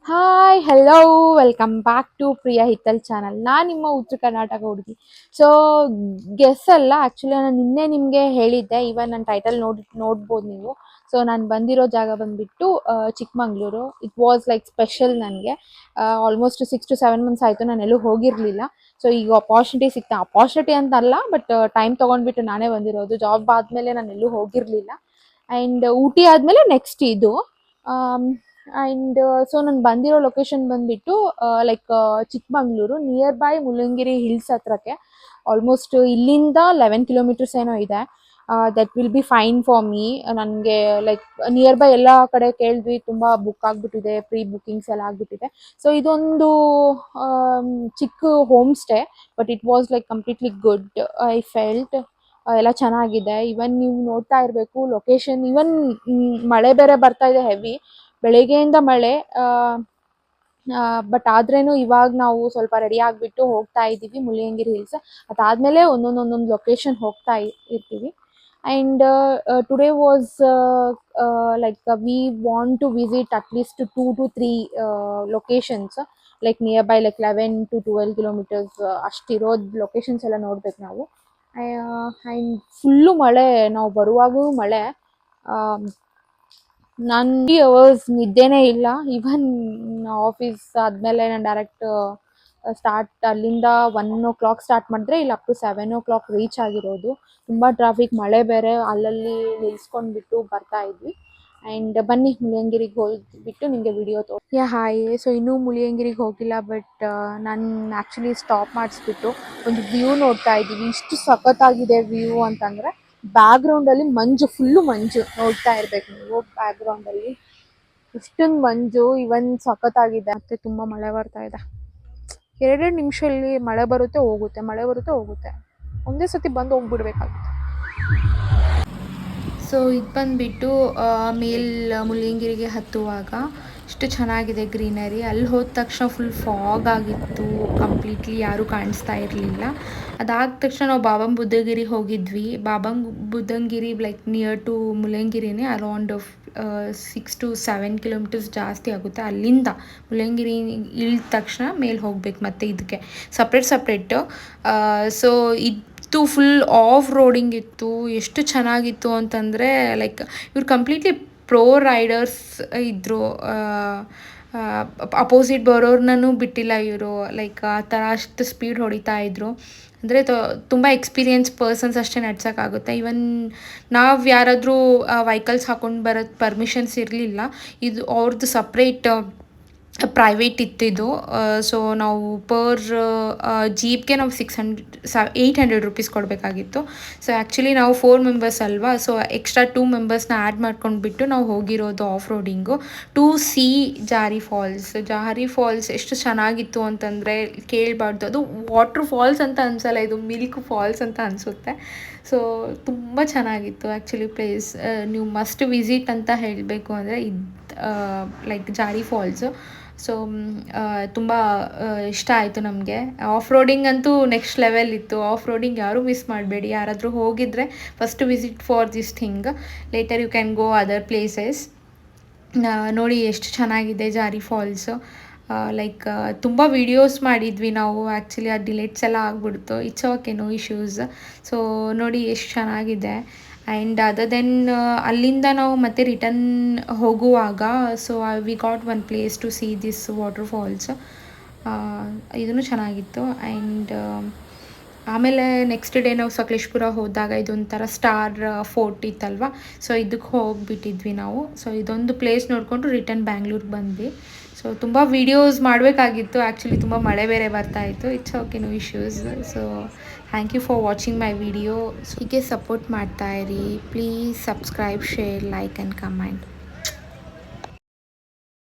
Hi hello welcome back to Priya Hittal channel. ನಾನು ನಿಮ್ಮ ಉತ್ತರ ಕರ್ನಾಟಕ ಹುಡುಗಿ. ಸೊ ಗೆಸ್ ಅಲ್ಲ, ಆ್ಯಕ್ಚುಲಿ ನಾನು ನಿನ್ನೆ ನಿಮಗೆ ಹೇಳಿದ್ದೆ, ಇವನ್ ನನ್ನ ಟೈಟಲ್ ನೋಡ್ಬೋದು ನೀವು. ಸೊ ನಾನು ಬಂದಿರೋ ಜಾಗ ಬಂದುಬಿಟ್ಟು Chikmagalur. It was like special ನನಗೆ. ಆಲ್ಮೋಸ್ಟ್ 6 to 7 months ಆಯಿತು ನಾನು ಎಲ್ಲೂ ಹೋಗಿರಲಿಲ್ಲ. ಸೊ ಈಗ ಅಪಾರ್ಚುನಿಟಿ ಸಿಗ್ತಾ, ಅಪಾರ್ಚುನಿಟಿ ಅಂತ ಅಲ್ಲ, ಬಟ್ ಟೈಮ್ ತೊಗೊಂಡ್ಬಿಟ್ಟು ನಾನೇ ಬಂದಿರೋದು. ಜಾಬ್ ಆದಮೇಲೆ ನಾನು ಎಲ್ಲೂ ಹೋಗಿರಲಿಲ್ಲ. ಆ್ಯಂಡ್ ಊಟಿ ಆದಮೇಲೆ ನೆಕ್ಸ್ಟ್ ಇದು. ಆ್ಯಂಡ್ ಸೊ ನಾನು ಬಂದಿರೋ ಲೊಕೇಶನ್ ಬಂದುಬಿಟ್ಟು like Chikmagalur, near by Mullangiri hills ಹತ್ರಕ್ಕೆ. ಆಲ್ಮೋಸ್ಟ್ ಇಲ್ಲಿಂದ 11 kilometers ಏನೋ ಇದೆ. That will be fine for me. ನನಗೆ ಲೈಕ್ ನಿಯರ್ ಬೈ ಎಲ್ಲ ಕಡೆ ಕೇಳಿದ್ವಿ, ತುಂಬ ಬುಕ್ ಆಗಿಬಿಟ್ಟಿದೆ, ಪ್ರೀ ಬುಕ್ಕಿಂಗ್ಸ್ ಎಲ್ಲ ಆಗಿಬಿಟ್ಟಿದೆ. ಸೊ ಇದೊಂದು ಚಿಕ್ಕ home stay, but it was like completely good. I felt ಎಲ್ಲ ಚೆನ್ನಾಗಿದೆ. ಇವನ್ ನೀವು ನೋಡ್ತಾ ಇರಬೇಕು ಲೊಕೇಶನ್. ಇವನ್ ಮಳೆ ಬೇರೆ ಬರ್ತಾ ಇದೆ ಹೆವಿ, ಬೆಳಗ್ಗೆಯಿಂದ ಮಳೆ. ಬಟ್ ಆದ್ರೇನು ಇವಾಗ ನಾವು ಸ್ವಲ್ಪ ರೆಡಿ ಆಗಿಬಿಟ್ಟು ಹೋಗ್ತಾ ಇದ್ದೀವಿ ಮುಳ್ಳಯ್ಯನಗಿರಿ ಹಿಲ್ಸ್. ಅದಾದಮೇಲೆ ಒಂದೊಂದು ಲೊಕೇಶನ್ ಹೋಗ್ತಾ ಇರ್ತೀವಿ. And today was like we want to visit at least 2 to 3 locations, like near by like 11 to 12 kilometers ಅಷ್ಟಿರೋದು ಲೊಕೇಶನ್ಸ್ ಎಲ್ಲ ನೋಡ್ಬೇಕು ನಾವು. ಆ್ಯಂಡ್ ಫುಲ್ಲು ಮಳೆ, ನಾವು ಬರುವಾಗೂ ಮಳೆ. ನಾನು 3 hours ನಿದ್ದೆನೇ ಇಲ್ಲ. ಈವನ್ ಆಫೀಸ್ ಆದಮೇಲೆ ನಾನು ಡೈರೆಕ್ಟ್ ಅಲ್ಲಿಂದ 1 o'clock ಸ್ಟಾರ್ಟ್ ಮಾಡಿದ್ರೆ ಇಲ್ಲಿ ಅಪ್ ಟು 7 o'clock ರೀಚ್ ಆಗಿರೋದು. ತುಂಬ ಟ್ರಾಫಿಕ್, ಮಳೆ ಬೇರೆ, ಅಲ್ಲಲ್ಲಿ ನಿಲ್ಸ್ಕೊಂಡ್ಬಿಟ್ಟು ಬರ್ತಾ ಇದ್ವಿ. ಆ್ಯಂಡ್ ಬನ್ನಿ ಮುಳ್ಳಯ್ಯನಗಿರಿಗೆ ಹೋಗಿಬಿಟ್ಟು ನಿಮಗೆ ವಿಡಿಯೋ ಹಾಯ್. ಸೊ ಇನ್ನೂ ಮುಳ್ಳಯ್ಯನಗಿರಿಗೆ ಹೋಗಿಲ್ಲ, ಬಟ್ ನಾನು ಆ್ಯಕ್ಚುಲಿ ಸ್ಟಾಪ್ ಮಾಡಿಸ್ಬಿಟ್ಟು ಒಂದು ವ್ಯೂ ನೋಡ್ತಾ ಇದ್ದೀವಿ. ಇಷ್ಟು ಸಖತ್ತಾಗಿದೆ ವ್ಯೂ ಅಂತಂದರೆ. ಬ್ಯಾಕ್ಗ್ರೌಂಡಲ್ಲಿ ಮಂಜು, ಫುಲ್ಲು ಮಂಜು ನೋಡ್ತಾ ಇರ್ಬೇಕು ನೀವು. ಬ್ಯಾಕ್ಗ್ರೌಂಡಲ್ಲಿ ಇಷ್ಟೊಂದು ಮಂಜು, ಇವನ್ ಸಖತ್ತಾಗಿದೆ. ಮತ್ತು ತುಂಬ ಮಳೆ ಬರ್ತಾ ಇದೆ. 2 ನಿಮಿಷದಲ್ಲಿ ಮಳೆ ಬರುತ್ತೆ ಹೋಗುತ್ತೆ, ಮಳೆ ಬರುತ್ತೆ ಹೋಗುತ್ತೆ. ಒಂದೇ ಸತಿ ಬಂದು ಹೋಗ್ಬಿಡ್ಬೇಕಾಗುತ್ತೆ. ಸೊ ಇದು ಬಂದುಬಿಟ್ಟು ಮುಳ್ಳಯ್ಯನಗಿರಿಗೆ ಹತ್ತುವಾಗ ಇಷ್ಟು ಚೆನ್ನಾಗಿದೆ ಗ್ರೀನರಿ. ಅಲ್ಲಿ ಹೋದ ತಕ್ಷಣ ಫುಲ್ ಫಾಗ್ ಆಗಿತ್ತು, ಕಂಪ್ಲೀಟ್ಲಿ ಯಾರೂ ಕಾಣಿಸ್ತಾ ಇರಲಿಲ್ಲ. ಅದಾದ ತಕ್ಷಣ ನಾವು ಬಾಬಾ ಬುದ್ಧಗಿರಿ ಹೋಗಿದ್ವಿ. Baba Buddhagiri like near to ಮುಳ್ಳಯ್ಯನಗಿರಿನೇ, ಅರೌಂಡ್ 6 to 7 kilometers ಜಾಸ್ತಿ ಆಗುತ್ತೆ. ಅಲ್ಲಿಂದ ಮುಳ್ಳಯ್ಯನಗಿರಿ ಇಳಿದ ತಕ್ಷಣ ಮೇಲೆ ಹೋಗ್ಬೇಕು ಮತ್ತೆ ಇದಕ್ಕೆ ಸಪ್ರೇಟು. ಸೊ ಇದು ಫುಲ್ ಆಫ್ ರೋಡಿಂಗ್ ಇತ್ತು. ಎಷ್ಟು ಚೆನ್ನಾಗಿತ್ತು ಅಂತಂದರೆ ಲೈಕ್ ಇವ್ರು ಕಂಪ್ಲೀಟ್ಲಿ ಪ್ರೋ ರೈಡರ್ಸ್ ಇದ್ದರು. ಅಪೋಸಿಟ್ ಬರೋರ್ನೂ ಬಿಟ್ಟಿಲ್ಲ ಇವರು, ಲೈಕ್ ಆ ಥರ ಅಷ್ಟು ಸ್ಪೀಡ್ ಹೊಡಿತಾ ಇದ್ರು. ಅಂದರೆ ತುಂಬ ಎಕ್ಸ್ಪೀರಿಯನ್ಸ್ ಪರ್ಸನ್ಸ್ ಅಷ್ಟೇ ನಡ್ಸೋಕ್ಕಾಗುತ್ತೆ. ಇವನ್ ನಾವು ಯಾರಾದರೂ ವೆಹಿಕಲ್ಸ್ ಹಾಕ್ಕೊಂಡು ಬರೋದು ಪರ್ಮಿಷನ್ಸ್ ಇರಲಿಲ್ಲ. ಇದು ಅವ್ರದ್ದು ಸಪ್ರೇಟ್ ಪ್ರೈವೇಟ್ ಇತ್ತಿದ್ದು. ಸೊ ನಾವು ಪರ್ ಜೀಪ್ಗೆ ನಾವು 800 rupees ಕೊಡಬೇಕಾಗಿತ್ತು. ಸೊ ಆ್ಯಕ್ಚುಲಿ ನಾವು 4 members ಅಲ್ವಾ, ಸೊ ಎಕ್ಸ್ಟ್ರಾ 2 members ಆ್ಯಡ್ ಮಾಡ್ಕೊಂಡ್ಬಿಟ್ಟು ನಾವು ಹೋಗಿರೋದು ಆಫ್ ರೋಡಿಂಗು ಟು ಸಿ ಜಾರಿ ಫಾಲ್ಸ್. ಎಷ್ಟು ಚೆನ್ನಾಗಿತ್ತು ಅಂತಂದರೆ ಕೇಳಬಾರ್ದು. ಅದು ವಾಟ್ರ್ ಫಾಲ್ಸ್ ಅಂತ ಅನಿಸಲ್ಲ, ಇದು ಮಿಲ್ಕ್ ಫಾಲ್ಸ್ ಅಂತ ಅನಿಸುತ್ತೆ. ಸೊ ತುಂಬ ಚೆನ್ನಾಗಿತ್ತು ಆ್ಯಕ್ಚುಲಿ ಪ್ಲೇಸ್. ನೀವು ಮಸ್ಟ್ ವಿಸಿಟ್ ಅಂತ ಹೇಳಬೇಕು ಅಂದರೆ ಇದು ಲೈಕ್ ಜಾರಿ ಫಾಲ್ಸು. ಸೊ ತುಂಬ ಇಷ್ಟ ಆಯಿತು ನಮಗೆ. ಆಫ್ ರೋಡಿಂಗ್ ಅಂತೂ ನೆಕ್ಸ್ಟ್ ಲೆವೆಲ್ ಇತ್ತು. ಆಫ್ ರೋಡಿಂಗ್ ಯಾರೂ ಮಿಸ್ ಮಾಡಬೇಡಿ. ಯಾರಾದರೂ ಹೋಗಿದ್ರೆ first visit for this thing, later you can go other places. ನೋಡಿ ಎಷ್ಟು ಚೆನ್ನಾಗಿದೆ ಜಾರಿ ಫಾಲ್ಸು. ಲೈಕ್ ತುಂಬ ವೀಡಿಯೋಸ್ ಮಾಡಿದ್ವಿ ನಾವು, ಆ್ಯಕ್ಚುಲಿ ಆ ಡಿಲೇಟ್ಸ್ ಎಲ್ಲ ಆಗ್ಬಿಡ್ತು. It's okay, no issues. So ನೋಡಿ ಎಷ್ಟು ಚೆನ್ನಾಗಿದೆ. ಆ್ಯಂಡ್ ಅದರ್ ದೆನ್ ಅಲ್ಲಿಂದ ನಾವು ಮತ್ತೆ ರಿಟರ್ನ್ ಹೋಗುವಾಗ so we got one place to see this waterfalls. ಇದೂ ಚೆನ್ನಾಗಿತ್ತು. ಆ್ಯಂಡ್ ಆಮೇಲೆ ನೆಕ್ಸ್ಟ್ ಡೇ ನಾವು ಸಕಲೇಶ್ಪುರ ಹೋದಾಗ ಇದೊಂಥರ ಸ್ಟಾರ್ ಫೋರ್ಟ್ ಇತ್ತಲ್ವ, ಸೊ ಇದಕ್ಕೆ ಹೋಗಿಬಿಟ್ಟಿದ್ವಿ ನಾವು. ಸೊ ಇದೊಂದು ಪ್ಲೇಸ್ ನೋಡಿಕೊಂಡು ರಿಟರ್ನ್ ಬ್ಯಾಂಗ್ಳೂರಿಗೆ ಬಂದ್ವಿ. ಸೊ ತುಂಬ ವೀಡಿಯೋಸ್ ಮಾಡಬೇಕಾಗಿತ್ತು, ಆ್ಯಕ್ಚುಲಿ ತುಂಬ ಮಳೆ ಬೇರೆ ಬರ್ತಾಯಿತ್ತು. It's okay, no issues. So thank you for watching my video. ಹೀಗೆ ಸಪೋರ್ಟ್ ಮಾಡ್ತಾಯಿರಿ please. Subscribe, share, like and comment.